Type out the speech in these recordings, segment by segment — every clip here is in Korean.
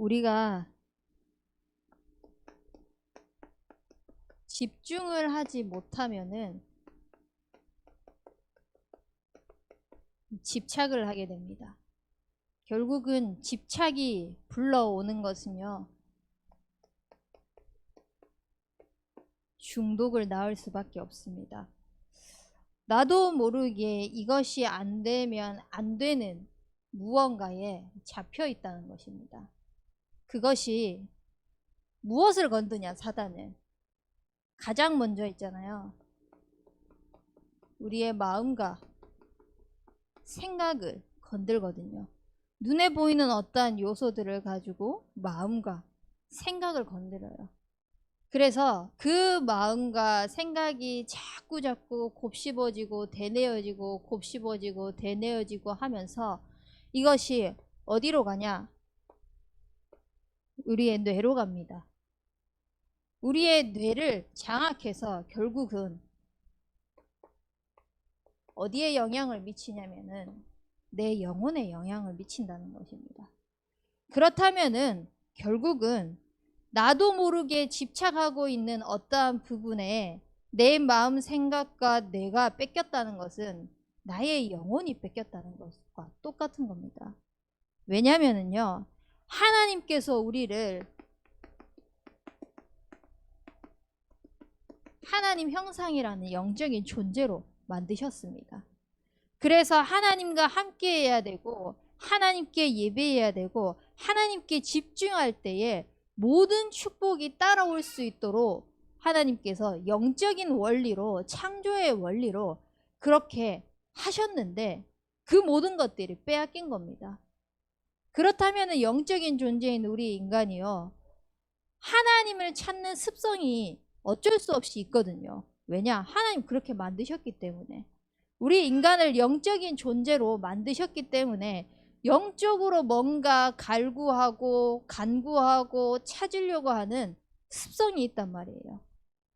우리가 집중을 하지 못하면은 집착을 하게 됩니다. 결국은 집착이 불러오는 것은요, 중독을 낳을 수밖에 없습니다. 나도 모르게 이것이 안 되면 안 되는 무언가에 잡혀 있다는 것입니다. 그것이 무엇을 건드냐, 사단은. 가장 먼저 있잖아요. 우리의 마음과 생각을 건들거든요. 눈에 보이는 어떠한 요소들을 가지고 마음과 생각을 건드려요. 그래서 그 마음과 생각이 자꾸 곱씹어지고 되뇌어지고 곱씹어지고 되뇌어지고 하면서 이것이 어디로 가냐? 우리의 뇌로 갑니다. 우리의 뇌를 장악해서 결국은 어디에 영향을 미치냐면은 내 영혼에 영향을 미친다는 것입니다. 그렇다면은 결국은 나도 모르게 집착하고 있는 어떠한 부분에 내 마음 생각과 뇌가 뺏겼다는 것은 나의 영혼이 뺏겼다는 것과 똑같은 겁니다. 왜냐면은요, 하나님께서 우리를 하나님 형상이라는 영적인 존재로 만드셨습니다. 그래서 하나님과 함께 해야 되고 하나님께 예배해야 되고 하나님께 집중할 때에 모든 축복이 따라올 수 있도록 하나님께서 영적인 원리로, 창조의 원리로 그렇게 하셨는데 그 모든 것들이 빼앗긴 겁니다. 그렇다면 영적인 존재인 우리 인간이요, 하나님을 찾는 습성이 어쩔 수 없이 있거든요. 왜냐? 하나님 그렇게 만드셨기 때문에. 우리 인간을 영적인 존재로 만드셨기 때문에 영적으로 뭔가 갈구하고 간구하고 찾으려고 하는 습성이 있단 말이에요.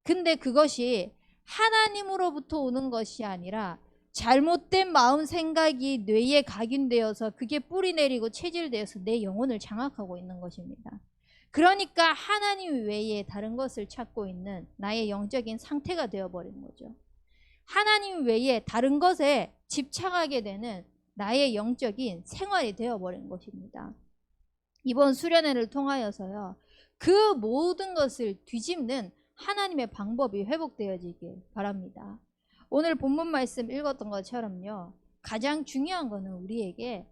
근데 그것이 하나님으로부터 오는 것이 아니라 잘못된 마음 생각이 뇌에 각인되어서 그게 뿌리 내리고 체질되어서 내 영혼을 장악하고 있는 것입니다. 그러니까 하나님 외에 다른 것을 찾고 있는 나의 영적인 상태가 되어버리는 거죠. 하나님 외에 다른 것에 집착하게 되는 나의 영적인 생활이 되어버린 것입니다. 이번 수련회를 통하여서요, 그 모든 것을 뒤집는 하나님의 방법이 회복되어지길 바랍니다. 오늘 본문 말씀 읽었던 것처럼요, 가장 중요한 것은 우리에게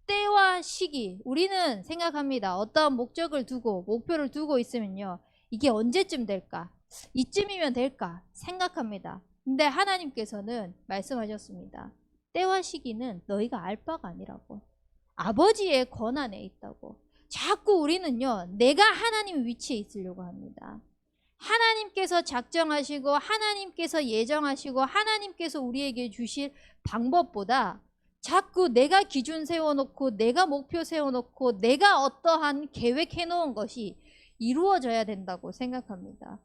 때와 시기, 우리는 생각합니다. 어떠한 목적을 두고 목표를 두고 있으면요, 이게 언제쯤 될까? 이쯤이면 될까? 생각합니다. 근데 하나님께서는 말씀하셨습니다. 때와 시기는 너희가 알 바가 아니라고. 아버지의 권한에 있다고. 자꾸 우리는요, 내가 하나님 위치에 있으려고 합니다. 하나님께서 작정하시고 하나님께서 예정하시고 하나님께서 우리에게 주실 방법보다 자꾸 내가 기준 세워놓고 내가 목표 세워놓고 내가 어떠한 계획해 놓은 것이 이루어져야 된다고 생각합니다.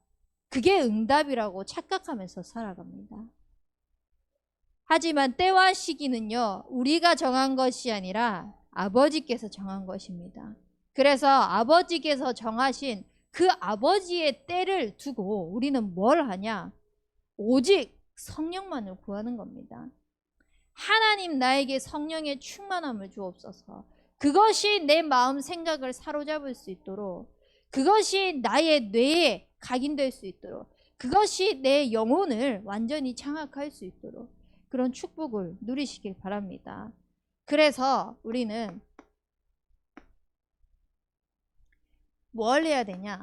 그게 응답이라고 착각하면서 살아갑니다. 하지만 때와 시기는요, 우리가 정한 것이 아니라 아버지께서 정한 것입니다. 그래서 아버지께서 정하신 그 아버지의 때를 두고 우리는 뭘 하냐? 오직 성령만을 구하는 겁니다. 하나님 나에게 성령의 충만함을 주옵소서. 그것이 내 마음 생각을 사로잡을 수 있도록, 그것이 나의 뇌에 각인될 수 있도록, 그것이 내 영혼을 완전히 장악할 수 있도록 그런 축복을 누리시길 바랍니다. 그래서 우리는 뭘 해야 되냐?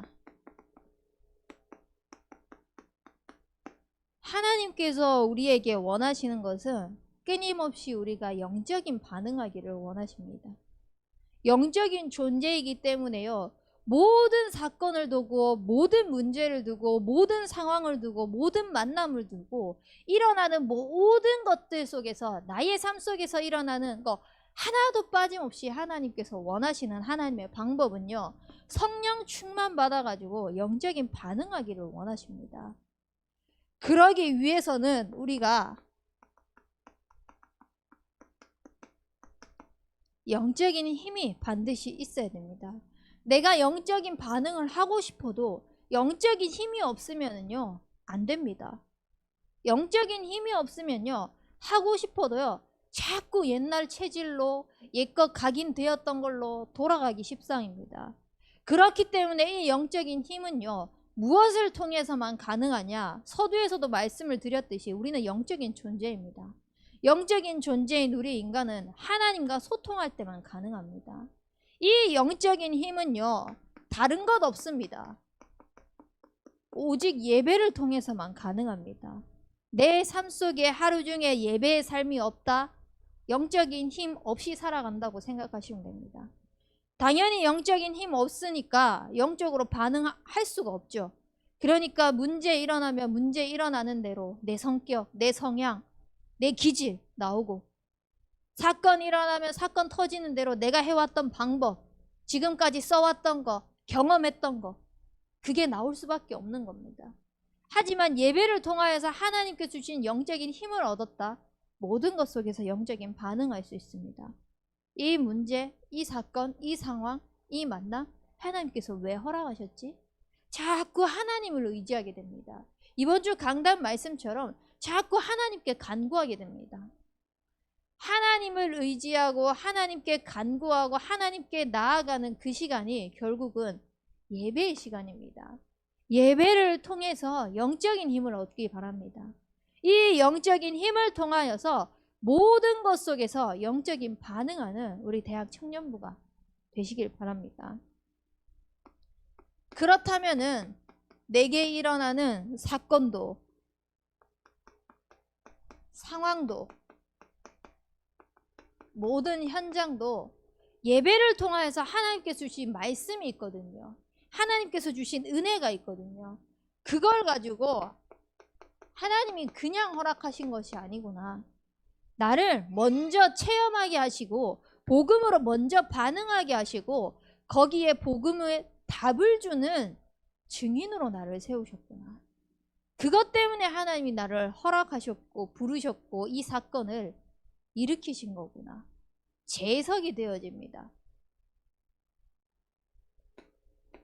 하나님께서 우리에게 원하시는 것은 끊임없이 우리가 영적인 반응하기를 원하십니다. 영적인 존재이기 때문에요, 모든 사건을 두고 모든 문제를 두고 모든 상황을 두고 모든 만남을 두고 일어나는 모든 것들 속에서 나의 삶 속에서 일어나는 거 하나도 빠짐없이 하나님께서 원하시는 하나님의 방법은요, 성령 충만 받아가지고 영적인 반응하기를 원하십니다. 그러기 위해서는 우리가 영적인 힘이 반드시 있어야 됩니다. 내가 영적인 반응을 하고 싶어도 영적인 힘이 없으면은요, 안 됩니다. 영적인 힘이 없으면요, 하고 싶어도요, 자꾸 옛날 체질로 옛것 각인되었던 걸로 돌아가기 십상입니다. 그렇기 때문에 이 영적인 힘은요, 무엇을 통해서만 가능하냐? 서두에서도 말씀을 드렸듯이 우리는 영적인 존재입니다. 영적인 존재인 우리 인간은 하나님과 소통할 때만 가능합니다. 이 영적인 힘은요, 다른 것 없습니다. 오직 예배를 통해서만 가능합니다. 내 삶 속에 하루 중에 예배의 삶이 없다? 영적인 힘 없이 살아간다고 생각하시면 됩니다. 당연히 영적인 힘 없으니까 영적으로 반응할 수가 없죠. 그러니까 문제 일어나면 문제 일어나는 대로 내 성격, 내 성향, 내 기질 나오고, 사건 일어나면 사건 터지는 대로 내가 해왔던 방법, 지금까지 써왔던 거, 경험했던 거, 그게 나올 수밖에 없는 겁니다. 하지만 예배를 통하여서 하나님께 주신 영적인 힘을 얻었다. 모든 것 속에서 영적인 반응할 수 있습니다. 이 문제, 이 사건, 이 상황, 이 만남, 하나님께서 왜 허락하셨지? 자꾸 하나님을 의지하게 됩니다. 이번 주 강단 말씀처럼 자꾸 하나님께 간구하게 됩니다. 하나님을 의지하고 하나님께 간구하고 하나님께 나아가는 그 시간이 결국은 예배의 시간입니다. 예배를 통해서 영적인 힘을 얻기 바랍니다. 이 영적인 힘을 통하여서 모든 것 속에서 영적인 반응하는 우리 대학 청년부가 되시길 바랍니다. 그렇다면은 내게 일어나는 사건도 상황도 모든 현장도 예배를 통하여서 하나님께서 주신 말씀이 있거든요. 하나님께서 주신 은혜가 있거든요. 그걸 가지고 하나님이 그냥 허락하신 것이 아니구나. 나를 먼저 체험하게 하시고 복음으로 먼저 반응하게 하시고 거기에 복음의 답을 주는 증인으로 나를 세우셨구나. 그것 때문에 하나님이 나를 허락하셨고 부르셨고 이 사건을 일으키신 거구나. 재석이 되어집니다.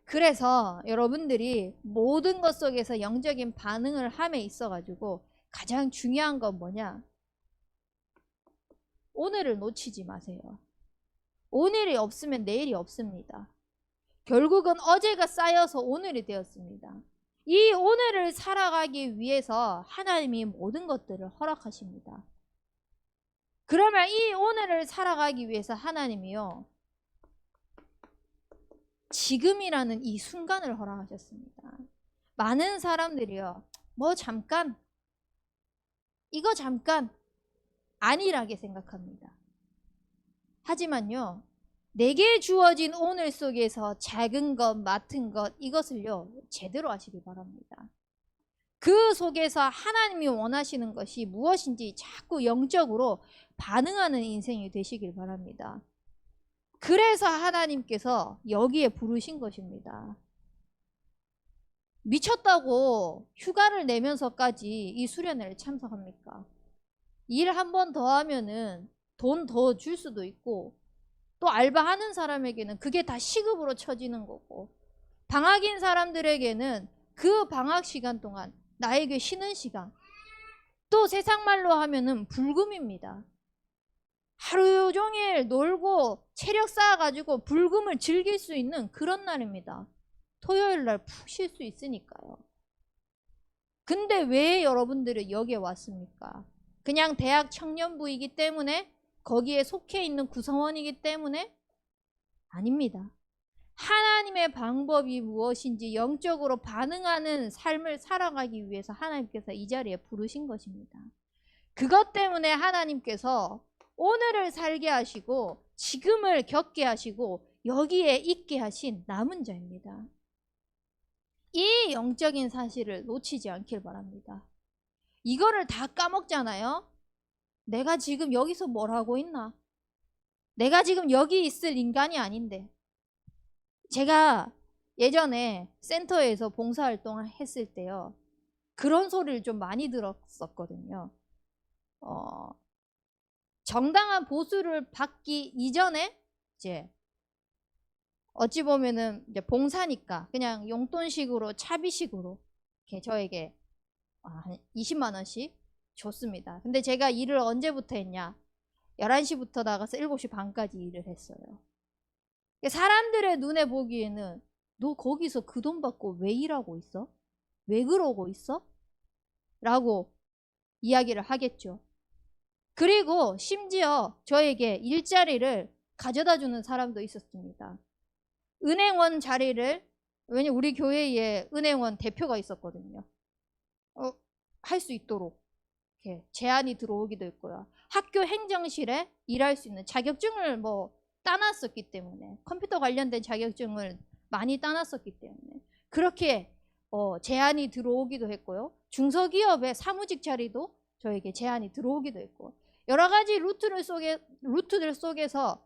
그래서 여러분들이 모든 것 속에서 영적인 반응을 함에 있어가지고 가장 중요한 건 뭐냐? 오늘을 놓치지 마세요. 오늘이 없으면 내일이 없습니다. 결국은 어제가 쌓여서 오늘이 되었습니다. 이 오늘을 살아가기 위해서 하나님이 모든 것들을 허락하십니다. 그러면 이 오늘을 살아가기 위해서 하나님이요, 지금이라는 이 순간을 허락하셨습니다. 많은 사람들이요, 뭐 잠깐, 이거 잠깐 안일하게 생각합니다. 하지만요, 내게 주어진 오늘 속에서 작은 것, 맡은 것, 이것을요, 제대로 하시기 바랍니다. 그 속에서 하나님이 원하시는 것이 무엇인지 자꾸 영적으로 반응하는 인생이 되시길 바랍니다. 그래서 하나님께서 여기에 부르신 것입니다. 미쳤다고 휴가를 내면서까지 이 수련회를 참석합니까? 일 한 번 더 하면은 돈 더 줄 수도 있고, 또 알바하는 사람에게는 그게 다 시급으로 쳐지는 거고, 방학인 사람들에게는 그 방학 시간 동안 나에게 쉬는 시간, 또 세상 말로 하면은 불금입니다. 하루 종일 놀고 체력 쌓아가지고 불금을 즐길 수 있는 그런 날입니다. 토요일 날 푹 쉴 수 있으니까요. 근데 왜 여러분들이 여기에 왔습니까? 그냥 대학 청년부이기 때문에, 거기에 속해 있는 구성원이기 때문에? 아닙니다. 하나님의 방법이 무엇인지 영적으로 반응하는 삶을 살아가기 위해서 하나님께서 이 자리에 부르신 것입니다. 그것 때문에 하나님께서 오늘을 살게 하시고 지금을 겪게 하시고 여기에 있게 하신 남은 자입니다. 이 영적인 사실을 놓치지 않길 바랍니다. 이거를 다 까먹잖아요. 내가 지금 여기서 뭘 하고 있나? 내가 지금 여기 있을 인간이 아닌데. 제가 예전에 센터에서 봉사활동을 했을 때요, 그런 소리를 좀 많이 들었었거든요. 정당한 보수를 받기 이전에 이제 어찌 보면은 이제 봉사니까 그냥 용돈식으로 차비식으로 이렇게 저에게 한 20만 원씩 줬습니다. 근데 제가 일을 언제부터 했냐? 11시부터 나가서 7시 반까지 일을 했어요. 사람들의 눈에 보기에는 너 거기서 그 돈 받고 왜 일하고 있어? 왜 그러고 있어? 라고 이야기를 하겠죠. 그리고 심지어 저에게 일자리를 가져다 주는 사람도 있었습니다. 은행원 자리를, 왜냐 우리 교회에 은행원 대표가 있었거든요. 할 수 있도록 이렇게 제안이 들어오기도 했고요. 학교 행정실에 일할 수 있는 자격증을 따놨었기 때문에, 컴퓨터 관련된 자격증을 많이 따놨었기 때문에 그렇게 제안이 들어오기도 했고요. 중소기업의 사무직 자리도 저에게 제안이 들어오기도 했고, 여러 가지 루트들 속에서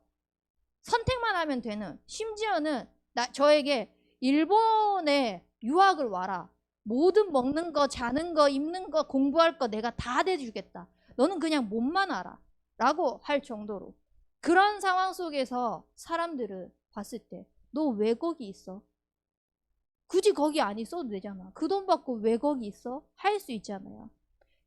선택만 하면 되는, 심지어는 저에게 일본에 유학을 와라. 모든 먹는 거, 자는 거, 입는 거, 공부할 거 내가 다 대주겠다. 너는 그냥 몸만 알아. 라고 할 정도로, 그런 상황 속에서 사람들을 봤을 때 너 왜 거기 있어? 굳이 거기 안 있어도 되잖아. 그 돈 받고 왜 거기 있어? 할 수 있잖아요.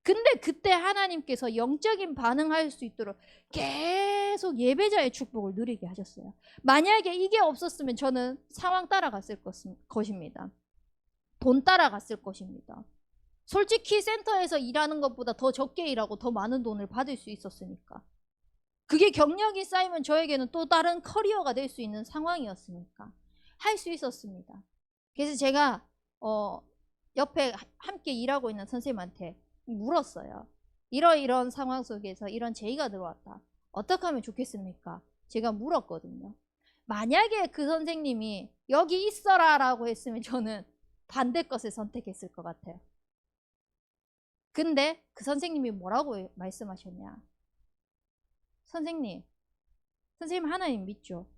근데 그때 하나님께서 영적인 반응할 수 있도록 계속 예배자의 축복을 누리게 하셨어요. 만약에 이게 없었으면 저는 상황 따라갔을 것입니다. 돈 따라갔을 것입니다. 솔직히 센터에서 일하는 것보다 더 적게 일하고 더 많은 돈을 받을 수 있었으니까. 그게 경력이 쌓이면 저에게는 또 다른 커리어가 될 수 있는 상황이었으니까 할 수 있었습니다. 그래서 제가 옆에 함께 일하고 있는 선생님한테 물었어요. 이런 상황 속에서 이런 제의가 들어왔다. 어떻게 하면 좋겠습니까? 제가 물었거든요. 만약에 그 선생님이 여기 있어라 라고 했으면 저는 반대 것을 선택했을 것 같아요. 근데 그 선생님이 뭐라고 말씀하셨냐? 선생님 하나님 믿죠?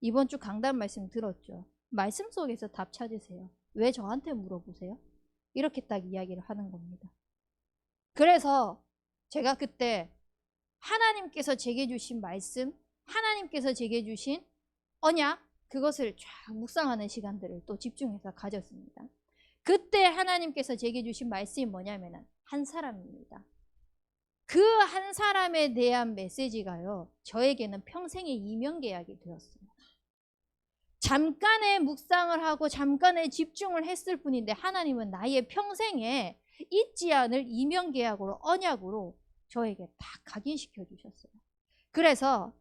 이번 주 강단 말씀 들었죠? 말씀 속에서 답 찾으세요. 왜 저한테 물어보세요? 이렇게 딱 이야기를 하는 겁니다. 그래서 제가 그때 하나님께서 제게 주신 말씀, 하나님께서 제게 주신 언약, 그것을 쫙 묵상하는 시간들을 또 집중해서 가졌습니다. 그때 하나님께서 제게 주신 말씀이 뭐냐면 한 사람입니다. 그 한 사람에 대한 메시지가요, 저에게는 평생의 이명계약이 되었어요. 잠깐의 묵상을 하고 잠깐의 집중을 했을 뿐인데 하나님은 나의 평생에 잊지 않을 이명계약으로, 언약으로 저에게 다 각인시켜 주셨어요. 그래서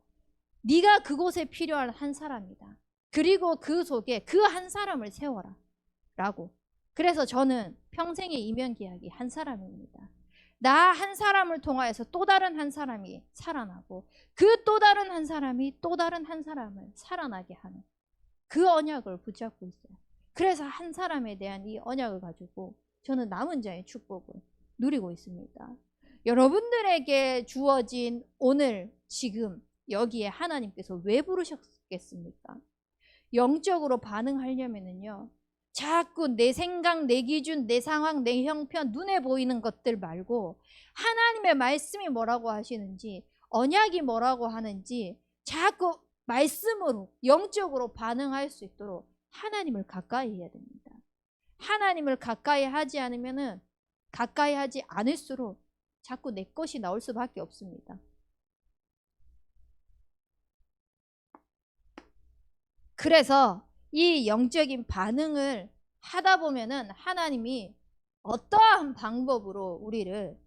네가 그곳에 필요한 한 사람이다. 그리고 그 속에 그 한 사람을 세워라 라고. 그래서 저는 평생의 이명계약이 한 사람입니다. 나 한 사람을 통하여서 또 다른 한 사람이 살아나고, 그 또 다른 한 사람이 또 다른 한 사람을 살아나게 하는 그 언약을 붙잡고 있어요. 그래서 한 사람에 대한 이 언약을 가지고 저는 남은 자의 축복을 누리고 있습니다. 여러분들에게 주어진 오늘 지금 여기에 하나님께서 왜 부르셨겠습니까? 영적으로 반응하려면은요, 자꾸 내 생각, 내 기준, 내 상황, 내 형편, 눈에 보이는 것들 말고 하나님의 말씀이 뭐라고 하시는지, 언약이 뭐라고 하는지 자꾸 말씀으로 영적으로 반응할 수 있도록 하나님을 가까이 해야 됩니다. 하나님을 가까이 하지 않으면은, 가까이 하지 않을수록 자꾸 내 것이 나올 수밖에 없습니다. 그래서 이 영적인 반응을 하다 보면은 하나님이 어떠한 방법으로 우리를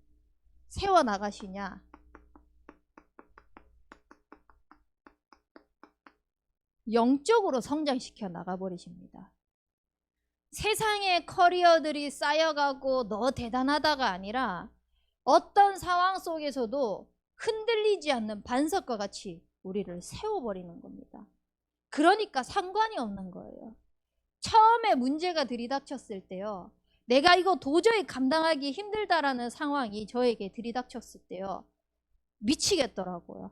세워나가시냐, 영적으로 성장시켜 나가버리십니다. 세상의 커리어들이 쌓여가고 너 대단하다가 아니라 어떤 상황 속에서도 흔들리지 않는 반석과 같이 우리를 세워버리는 겁니다. 그러니까 상관이 없는 거예요. 처음에 문제가 들이닥쳤을 때요, 내가 이거 도저히 감당하기 힘들다라는 상황이 저에게 들이닥쳤을 때요, 미치겠더라고요.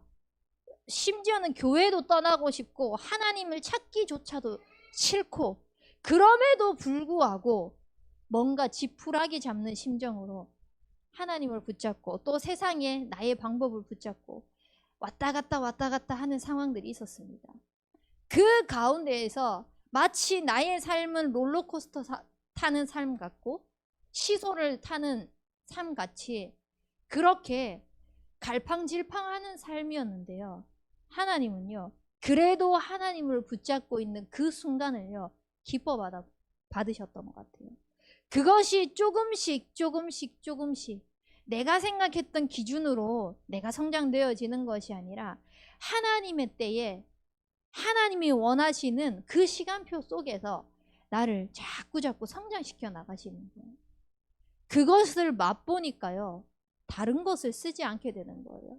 심지어는 교회도 떠나고 싶고 하나님을 찾기조차도 싫고, 그럼에도 불구하고 뭔가 지푸라기 잡는 심정으로 하나님을 붙잡고 또 세상에 나의 방법을 붙잡고 왔다 갔다 하는 상황들이 있었습니다. 그 가운데에서 마치 나의 삶은 롤러코스터 타는 삶 같고 시소를 타는 삶 같이 그렇게 갈팡질팡하는 삶이었는데요. 하나님은요, 그래도 하나님을 붙잡고 있는 그 순간을요, 기뻐 받으셨던 것 같아요. 그것이 조금씩 내가 생각했던 기준으로 내가 성장되어지는 것이 아니라 하나님의 때에 하나님이 원하시는 그 시간표 속에서 나를 자꾸 성장시켜 나가시는 거예요. 그것을 맛보니까요, 다른 것을 쓰지 않게 되는 거예요.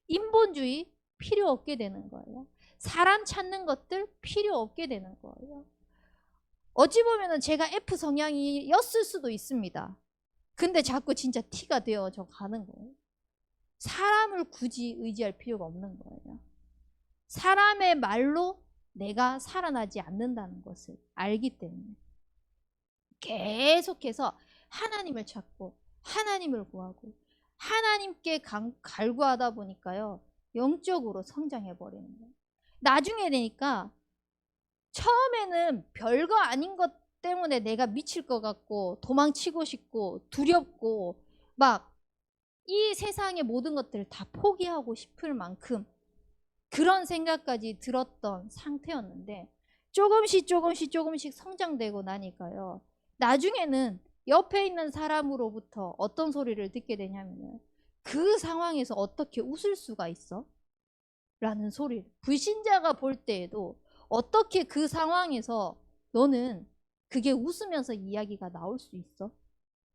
인본주의 필요 없게 되는 거예요. 사람 찾는 것들 필요 없게 되는 거예요. 어찌 보면 제가 F 성향이었을 수도 있습니다. 근데 자꾸 진짜 T가 되어져 가는 거예요. 사람을 굳이 의지할 필요가 없는 거예요. 사람의 말로 내가 살아나지 않는다는 것을 알기 때문에 계속해서 하나님을 찾고 하나님을 구하고 하나님께 갈구하다 보니까요, 영적으로 성장해 버리는 거예요. 나중에 되니까 처음에는 별거 아닌 것 때문에 내가 미칠 것 같고 도망치고 싶고 두렵고 막 이 세상의 모든 것들을 다 포기하고 싶을 만큼 그런 생각까지 들었던 상태였는데 조금씩 성장되고 나니까요, 나중에는 옆에 있는 사람으로부터 어떤 소리를 듣게 되냐면 그 상황에서 어떻게 웃을 수가 있어? 라는 소리를 불신자가 볼 때에도 어떻게 그 상황에서 너는 그게 웃으면서 이야기가 나올 수 있어?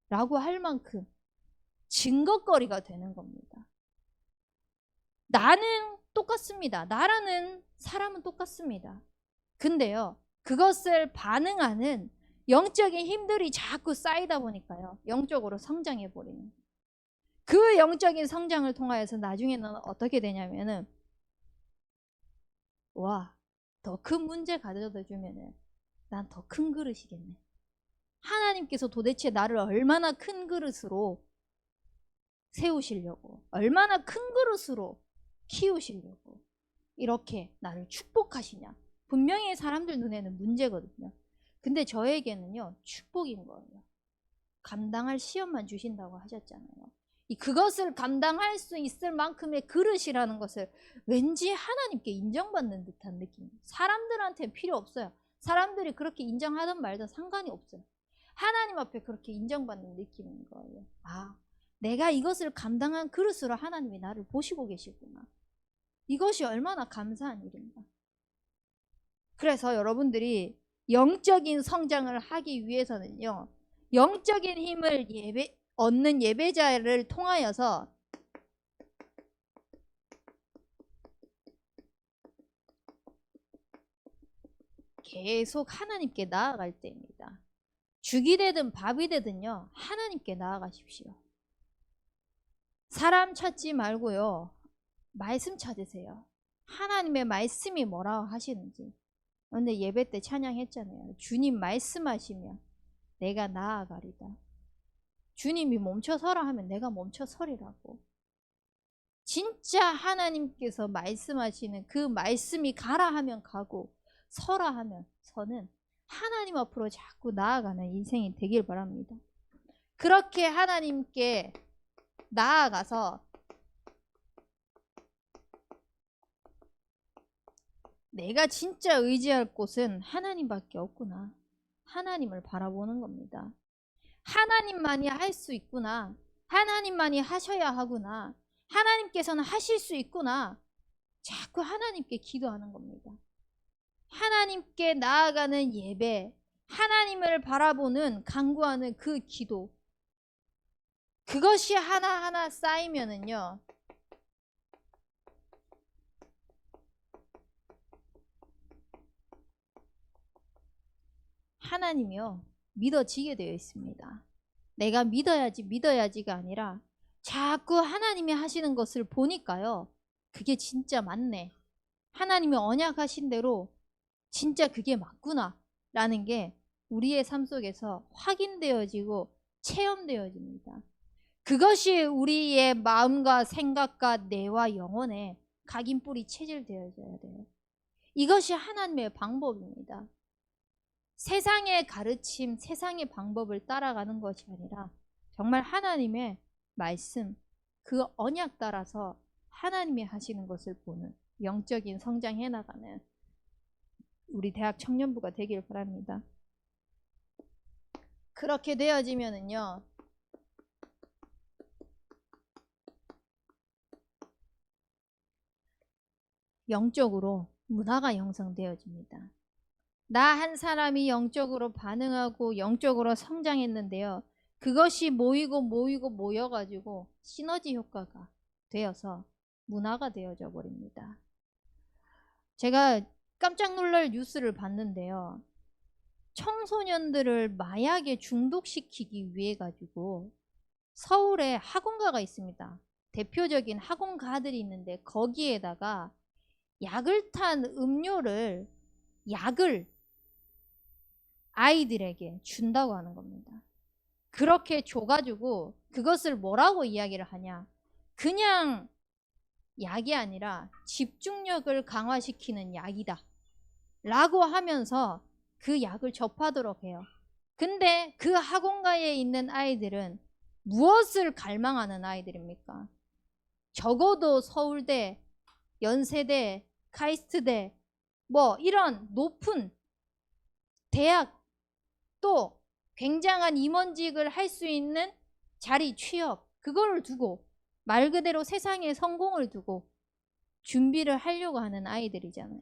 라고 할 만큼 증거거리가 되는 겁니다. 나는 똑같습니다. 나라는 사람은 똑같습니다. 근데요, 그것을 반응하는 영적인 힘들이 자꾸 쌓이다 보니까요, 영적으로 성장해 버리는 거예요. 그 영적인 성장을 통하여서 나중에는 어떻게 되냐면은, 와, 더 큰 문제 가져다 주면은 난 더 큰 그릇이겠네. 하나님께서 도대체 나를 얼마나 큰 그릇으로 세우시려고, 얼마나 큰 그릇으로 키우시려고 이렇게 나를 축복하시냐. 분명히 사람들 눈에는 문제거든요. 근데 저에게는요, 축복인 거예요. 감당할 시험만 주신다고 하셨잖아요. 그것을 감당할 수 있을 만큼의 그릇이라는 것을 왠지 하나님께 인정받는 듯한 느낌. 사람들한테 필요 없어요. 사람들이 그렇게 인정하든 말든 상관이 없어요. 하나님 앞에 그렇게 인정받는 느낌인 거예요. 아, 내가 이것을 감당한 그릇으로 하나님이 나를 보시고 계시구나. 이것이 얼마나 감사한 일인가. 그래서 여러분들이 영적인 성장을 하기 위해서는요, 영적인 힘을 얻는 예배자를 통하여서 계속 하나님께 나아갈 때입니다. 죽이 되든 밥이 되든요, 하나님께 나아가십시오. 사람 찾지 말고요, 말씀 찾으세요. 하나님의 말씀이 뭐라고 하시는지. 근데 예배 때 찬양했잖아요. 주님 말씀하시면 내가 나아가리다. 주님이 멈춰서라 하면 내가 멈춰서리라고. 진짜 하나님께서 말씀하시는 그 말씀이 가라 하면 가고 서라 하면 서는 하나님 앞으로 자꾸 나아가는 인생이 되길 바랍니다. 그렇게 하나님께 나아가서 내가 진짜 의지할 곳은 하나님밖에 없구나. 하나님을 바라보는 겁니다. 하나님만이 할 수 있구나. 하나님만이 하셔야 하구나. 하나님께서는 하실 수 있구나. 자꾸 하나님께 기도하는 겁니다. 하나님께 나아가는 예배, 하나님을 바라보는 간구하는 그 기도, 그것이 하나하나 쌓이면은요, 하나님이요, 믿어지게 되어 있습니다. 내가 믿어야지가 아니라 자꾸 하나님이 하시는 것을 보니까요, 그게 진짜 맞네. 하나님이 언약하신 대로 진짜 그게 맞구나 라는 게 우리의 삶 속에서 확인되어지고 체험되어집니다. 그것이 우리의 마음과 생각과 뇌와 영혼에 각인뿌리 체질되어져야 돼요. 이것이 하나님의 방법입니다. 세상의 가르침, 세상의 방법을 따라가는 것이 아니라 정말 하나님의 말씀, 그 언약 따라서 하나님이 하시는 것을 보는 영적인 성장해 나가는 우리 대학 청년부가 되길 바랍니다. 그렇게 되어지면은요, 영적으로 문화가 형성되어집니다. 나 한 사람이 영적으로 반응하고 영적으로 성장했는데요, 그것이 모이고 모여가지고 시너지 효과가 되어서 문화가 되어져 버립니다. 제가 깜짝 놀랄 뉴스를 봤는데요, 청소년들을 마약에 중독시키기 위해 가지고 서울에 학원가가 있습니다. 대표적인 학원가들이 있는데 거기에다가 약을 탄 음료를, 약을 아이들에게 준다고 하는 겁니다. 그렇게 줘가지고 그것을 뭐라고 이야기를 하냐, 그냥 약이 아니라 집중력을 강화시키는 약이다 라고 하면서 그 약을 접하도록 해요. 근데 그 학원가에 있는 아이들은 무엇을 갈망하는 아이들입니까? 적어도 서울대, 연세대, 카이스트대, 뭐 이런 높은 대학, 또 굉장한 임원직을 할 수 있는 자리, 취업, 그거를 두고 말 그대로 세상의 성공을 두고 준비를 하려고 하는 아이들이잖아요.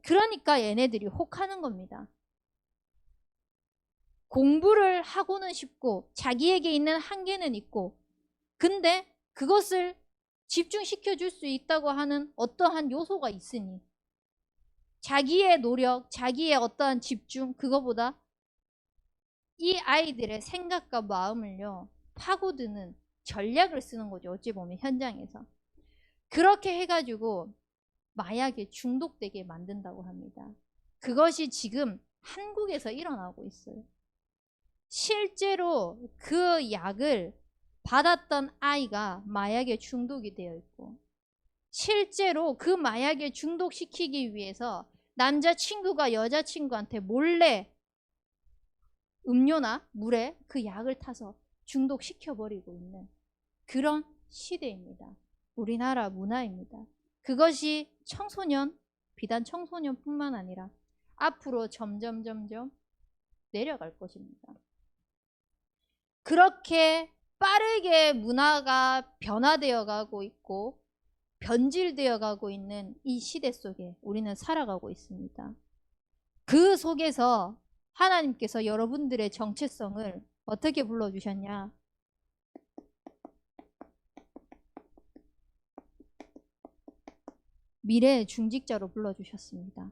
그러니까 얘네들이 혹하는 겁니다. 공부를 하고는 싶고 자기에게 있는 한계는 있고, 근데 그것을 집중시켜 줄 수 있다고 하는 어떠한 요소가 있으니 자기의 노력, 자기의 어떠한 집중, 그거보다 이 아이들의 생각과 마음을요 파고드는 전략을 쓰는 거죠. 어찌 보면 현장에서 그렇게 해가지고 마약에 중독되게 만든다고 합니다. 그것이 지금 한국에서 일어나고 있어요. 실제로 그 약을 받았던 아이가 마약에 중독이 되어 있고, 실제로 그 마약에 중독시키기 위해서 남자친구가 여자친구한테 몰래 음료나 물에 그 약을 타서 중독시켜버리고 있는 그런 시대입니다. 우리나라 문화입니다. 그것이 청소년, 비단 청소년뿐만 아니라 앞으로 점점 내려갈 것입니다. 그렇게 빠르게 문화가 변화되어 가고 있고 변질되어 가고 있는 이 시대 속에 우리는 살아가고 있습니다. 그 속에서 하나님께서 여러분들의 정체성을 어떻게 불러주셨냐? 미래의 중직자로 불러주셨습니다.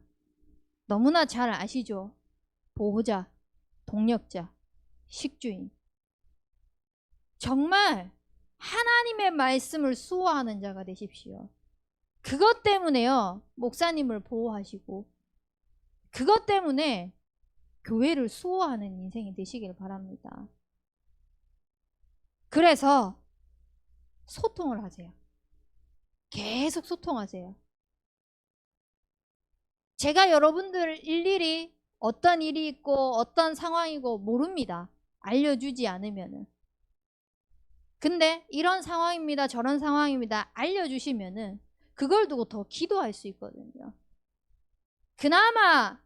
너무나 잘 아시죠? 보호자, 동력자, 식주인. 정말 하나님의 말씀을 수호하는 자가 되십시오. 그것 때문에요, 목사님을 보호하시고 그것 때문에 교회를 수호하는 인생이 되시길 바랍니다. 그래서 소통을 하세요. 계속 소통하세요. 제가 여러분들 일일이 어떤 일이 있고 어떤 상황이고 모릅니다. 알려주지 않으면은. 근데 이런 상황입니다, 저런 상황입니다 알려주시면은 그걸 두고 더 기도할 수 있거든요. 그나마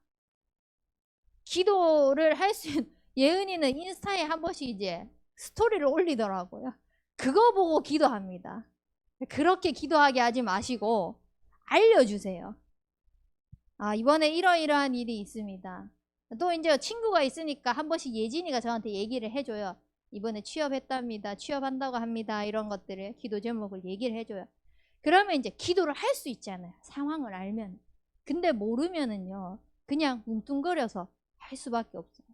기도를 할 수 있는, 예은이는 인스타에 한 번씩 이제 스토리를 올리더라고요. 그거 보고 기도합니다. 그렇게 기도하게 하지 마시고 알려주세요. 아, 이번에 이러이러한 일이 있습니다. 또 이제 친구가 있으니까 한 번씩 예진이가 저한테 얘기를 해줘요. 이번에 취업했답니다, 취업한다고 합니다, 이런 것들을 기도 제목을 얘기를 해줘요. 그러면 이제 기도를 할 수 있잖아요, 상황을 알면. 근데 모르면은요 그냥 뭉뚱거려서 할 수밖에 없어요.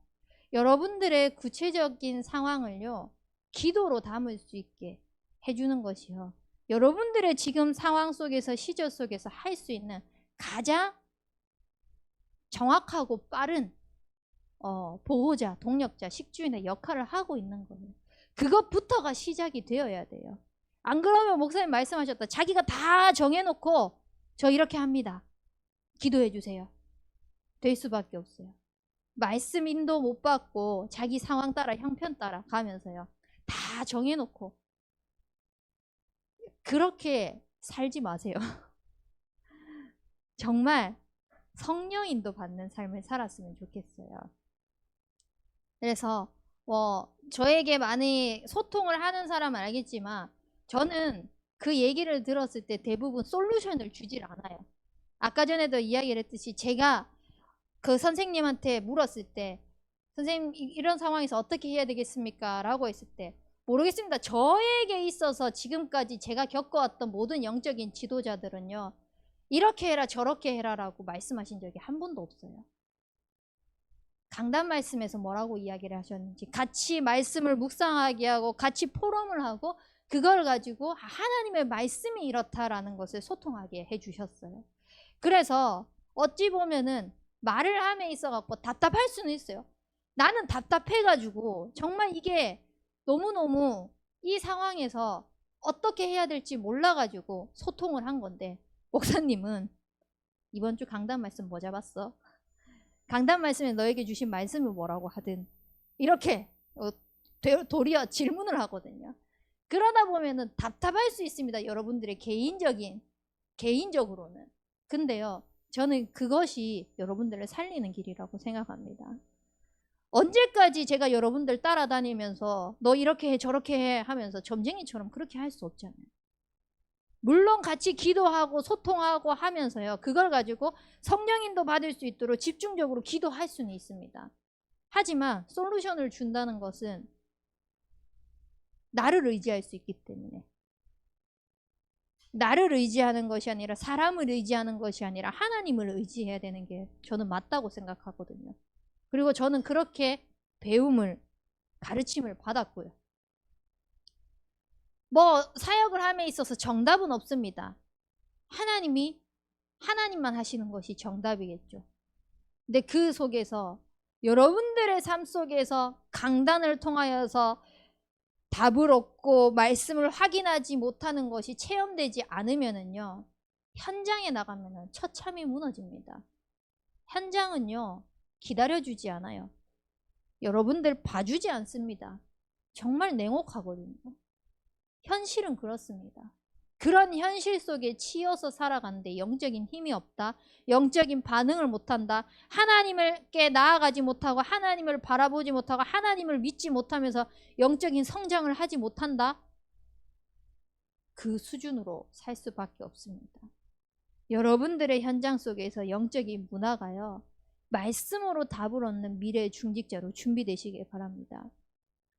여러분들의 구체적인 상황을요 기도로 담을 수 있게 해주는 것이요, 여러분들의 지금 상황 속에서, 시절 속에서 할 수 있는 가장 정확하고 빠른 보호자, 동력자, 식주인의 역할을 하고 있는 거예요. 그것부터가 시작이 되어야 돼요. 안 그러면 목사님 말씀하셨다, 자기가 다 정해놓고 저 이렇게 합니다. 기도해 주세요. 될 수밖에 없어요. 말씀 인도 못 받고 자기 상황 따라 형편 따라 가면서요. 다 정해놓고 그렇게 살지 마세요. 정말 성령 인도 받는 삶을 살았으면 좋겠어요. 그래서 저에게 많이 소통을 하는 사람은 알겠지만 저는 그 얘기를 들었을 때 대부분 솔루션을 주질 않아요. 아까 전에도 이야기를 했듯이 제가 그 선생님한테 물었을 때 선생님 이런 상황에서 어떻게 해야 되겠습니까? 라고 했을 때 모르겠습니다. 저에게 있어서 지금까지 제가 겪어왔던 모든 영적인 지도자들은요. 이렇게 해라 저렇게 해라 라고 말씀하신 적이 한 번도 없어요. 강단 말씀에서 뭐라고 이야기를 하셨는지 같이 말씀을 묵상하게 하고 같이 포럼을 하고 그걸 가지고 하나님의 말씀이 이렇다라는 것을 소통하게 해주셨어요. 그래서 어찌 보면은 말을 함에 있어 갖고 답답할 수는 있어요. 나는 답답해가지고 정말 이게 너무너무 이 상황에서 어떻게 해야 될지 몰라가지고 소통을 한 건데 목사님은 이번 주 강단 말씀 뭐 잡았어? 강단 말씀에 너에게 주신 말씀이 뭐라고 하든 이렇게 도리어 질문을 하거든요. 그러다 보면은 답답할 수 있습니다. 여러분들의 개인적으로는. 근데요, 저는 그것이 여러분들을 살리는 길이라고 생각합니다. 언제까지 제가 여러분들 따라다니면서 너 이렇게 해 저렇게 해 하면서 점쟁이처럼 그렇게 할 수 없잖아요. 물론 같이 기도하고 소통하고 하면서요. 그걸 가지고 성령인도 받을 수 있도록 집중적으로 기도할 수는 있습니다. 하지만 솔루션을 준다는 것은 나를 의지할 수 있기 때문에 나를 의지하는 것이 아니라 사람을 의지하는 것이 아니라 하나님을 의지해야 되는 게 저는 맞다고 생각하거든요. 그리고 저는 그렇게 배움을 가르침을 받았고요. 사역을 함에 있어서 정답은 없습니다. 하나님만 하시는 것이 정답이겠죠. 근데 그 속에서 여러분들의 삶 속에서 강단을 통하여서 답을 얻고 말씀을 확인하지 못하는 것이 체험되지 않으면은요, 현장에 나가면은 처참히 무너집니다. 현장은요, 기다려주지 않아요. 여러분들 봐주지 않습니다. 정말 냉혹하거든요. 현실은 그렇습니다. 그런 현실 속에 치여서 살아가는데 영적인 힘이 없다. 영적인 반응을 못한다. 하나님께 나아가지 못하고 하나님을 바라보지 못하고 하나님을 믿지 못하면서 영적인 성장을 하지 못한다. 그 수준으로 살 수밖에 없습니다. 여러분들의 현장 속에서 영적인 문화가요. 말씀으로 답을 얻는 미래의 중직자로 준비되시길 바랍니다.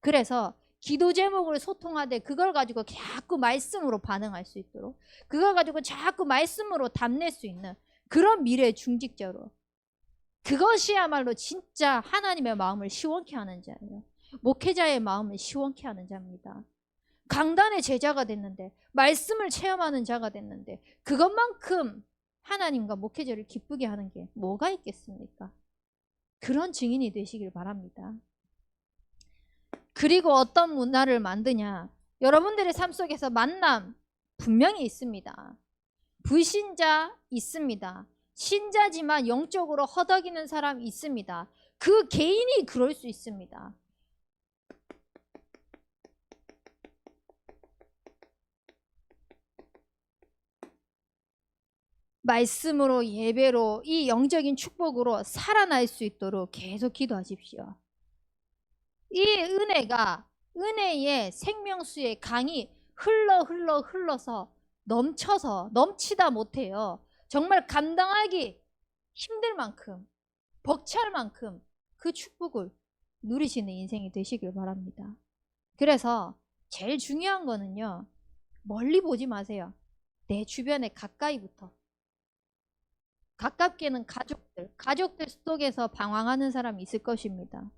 그래서 기도 제목을 소통하되 그걸 가지고 자꾸 말씀으로 반응할 수 있도록 그걸 가지고 자꾸 말씀으로 답낼 수 있는 그런 미래의 중직자로 그것이야말로 진짜 하나님의 마음을 시원케 하는 자예요. 목회자의 마음을 시원케 하는 자입니다. 강단의 제자가 됐는데 말씀을 체험하는 자가 됐는데 그것만큼 하나님과 목회자를 기쁘게 하는 게 뭐가 있겠습니까? 그런 증인이 되시길 바랍니다. 그리고 어떤 문화를 만드냐? 여러분들의 삶 속에서 만남 분명히 있습니다. 불신자 있습니다. 신자지만 영적으로 허덕이는 사람 있습니다. 그 개인이 그럴 수 있습니다. 말씀으로 예배로 이 영적인 축복으로 살아날 수 있도록 계속 기도하십시오. 이 은혜의 생명수의 강이 흘러서 넘치다 못해요. 정말 감당하기 힘들 만큼 벅찰 만큼 그 축복을 누리시는 인생이 되시길 바랍니다. 그래서 제일 중요한 거는요. 멀리 보지 마세요. 내 주변에 가까이부터. 가깝게는 가족들 속에서 방황하는 사람이 있을 것입니다.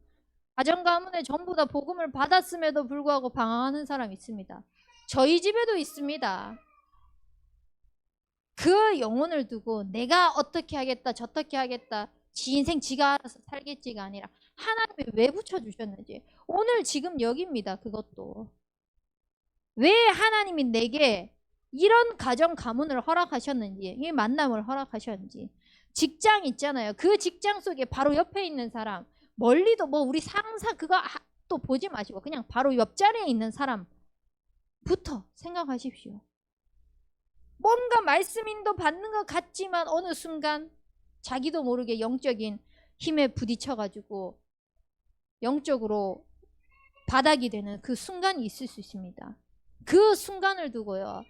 가정 가문에 전부 다 복음을 받았음에도 불구하고 방황하는 사람이 있습니다. 저희 집에도 있습니다. 그 영혼을 두고 내가 어떻게 하겠다 저떻게 하겠다 지 인생 지가 알아서 살겠지가 아니라 하나님이 왜 붙여주셨는지 오늘 지금 여기입니다. 그것도 왜 하나님이 내게 이런 가정 가문을 허락하셨는지, 이 만남을 허락하셨는지. 직장 있잖아요. 그 직장 속에 바로 옆에 있는 사람, 멀리도 뭐 우리 상사 그거 또 보지 마시고 그냥 바로 옆자리에 있는 사람부터 생각하십시오. 뭔가 말씀 인도 받는 것 같지만 어느 순간 자기도 모르게 영적인 힘에 부딪혀가지고 영적으로 바닥이 되는 그 순간이 있을 수 있습니다. 그 순간을 두고요,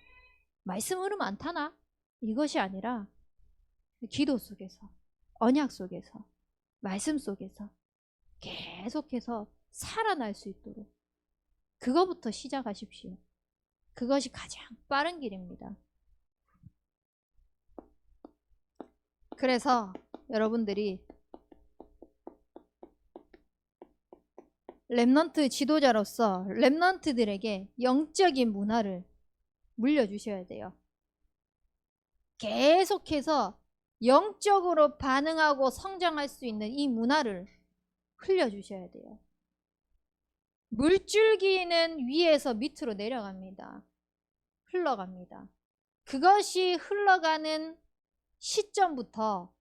말씀 흐름 안 타나? 이것이 아니라 기도 속에서, 언약 속에서, 말씀 속에서 계속해서 살아날 수 있도록 그거부터 시작하십시오. 그것이 가장 빠른 길입니다. 그래서 여러분들이 렘넌트 지도자로서 렘넌트들에게 영적인 문화를 물려주셔야 돼요. 계속해서 영적으로 반응하고 성장할 수 있는 이 문화를 흘려주셔야 돼요. 물줄기는 위에서 밑으로 내려갑니다. 흘러갑니다. 그것이 흘러가는 시점부터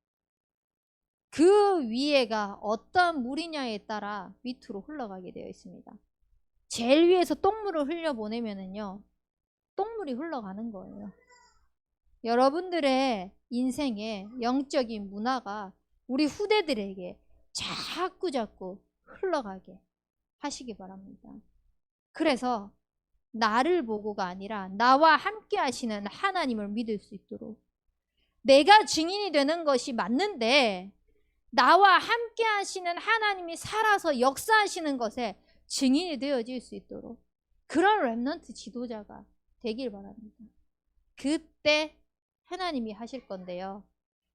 그 위에가 어떤 물이냐에 따라 밑으로 흘러가게 되어 있습니다. 제일 위에서 똥물을 흘려보내면은요, 똥물이 흘러가는 거예요. 여러분들의 인생의 영적인 문화가 우리 후대들에게 자꾸 흘러가게 하시기 바랍니다. 그래서 나를 보고가 아니라 나와 함께 하시는 하나님을 믿을 수 있도록, 내가 증인이 되는 것이 맞는데 나와 함께 하시는 하나님이 살아서 역사하시는 것에 증인이 되어질 수 있도록 그런 렘넌트 지도자가 되길 바랍니다. 그때 하나님이 하실 건데요,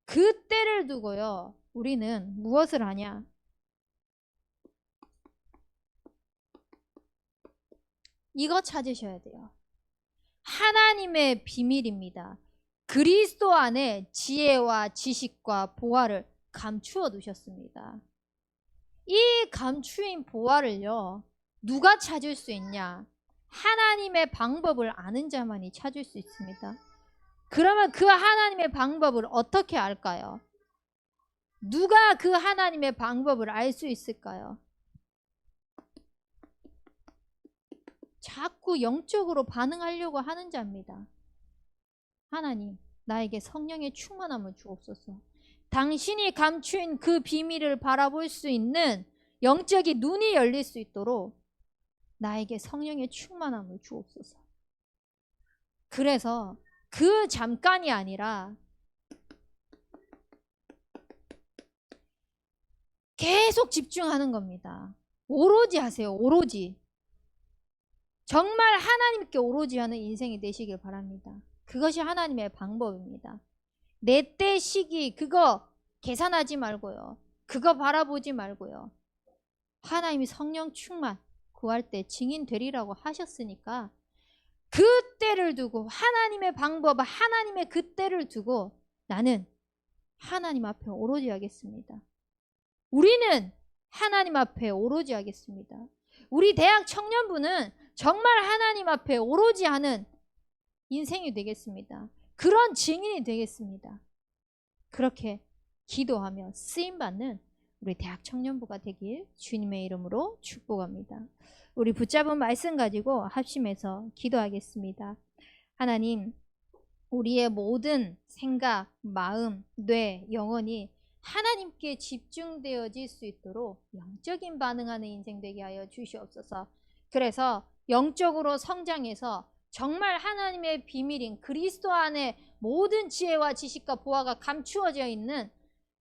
그때를 두고요 우리는 무엇을 하냐? 이거 찾으셔야 돼요. 하나님의 비밀입니다. 그리스도 안에 지혜와 지식과 보화를 감추어 두셨습니다. 이 감추인 보화를요, 누가 찾을 수 있냐? 하나님의 방법을 아는 자만이 찾을 수 있습니다. 그러면 그 하나님의 방법을 어떻게 알까요? 누가 그 하나님의 방법을 알 수 있을까요? 자꾸 영적으로 반응하려고 하는 자입니다. 하나님, 나에게 성령의 충만함을 주옵소서. 당신이 감추인 그 비밀을 바라볼 수 있는 영적인 눈이 열릴 수 있도록 나에게 성령의 충만함을 주옵소서. 그래서 그 잠깐이 아니라 계속 집중하는 겁니다. 오로지 하세요. 오로지. 정말 하나님께 오로지 하는 인생이 되시길 바랍니다. 그것이 하나님의 방법입니다. 내 때 시기 그거 계산하지 말고요. 그거 바라보지 말고요. 하나님이 성령 충만 구할 때 증인 되리라고 하셨으니까 그 때를 두고, 하나님의 방법, 하나님의 그 때를 두고 나는 하나님 앞에 오로지 하겠습니다. 우리는 하나님 앞에 오로지 하겠습니다. 우리 대학 청년부는 정말 하나님 앞에 오로지 하는 인생이 되겠습니다. 그런 증인이 되겠습니다. 그렇게 기도하며 쓰임받는 우리 대학 청년부가 되길 주님의 이름으로 축복합니다. 우리 붙잡은 말씀 가지고 합심해서 기도하겠습니다. 하나님, 우리의 모든 생각, 마음, 뇌, 영혼이 하나님께 집중되어질 수 있도록 영적인 반응하는 인생 되게 하여 주시옵소서. 그래서 영적으로 성장해서 정말 하나님의 비밀인 그리스도 안에 모든 지혜와 지식과 보화가 감추어져 있는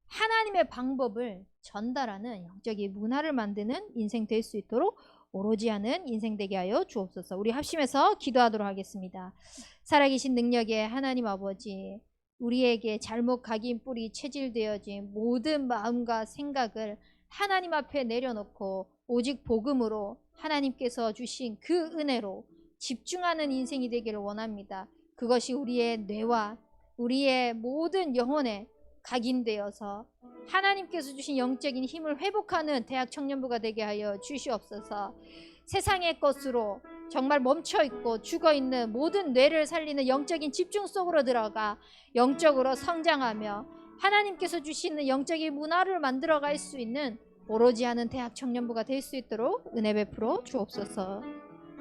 하나님의 방법을 전달하는 영적인 문화를 만드는 인생 될 수 있도록 오로지 하는 인생 되게 하여 주옵소서. 우리 합심해서 기도하도록 하겠습니다. 살아계신 능력의 하나님 아버지, 우리에게 잘못 각인 뿌리 체질되어진 모든 마음과 생각을 하나님 앞에 내려놓고 오직 복음으로 하나님께서 주신 그 은혜로 집중하는 인생이 되기를 원합니다. 그것이 우리의 뇌와 우리의 모든 영혼에 각인되어서 하나님께서 주신 영적인 힘을 회복하는 대학 청년부가 되게 하여 주시옵소서. 세상의 것으로 정말 멈춰있고 죽어있는 모든 뇌를 살리는 영적인 집중 속으로 들어가 영적으로 성장하며 하나님께서 주시는 영적인 문화를 만들어갈 수 있는 오로지 하는 대학 청년부가 될 수 있도록 은혜 베풀어 주옵소서.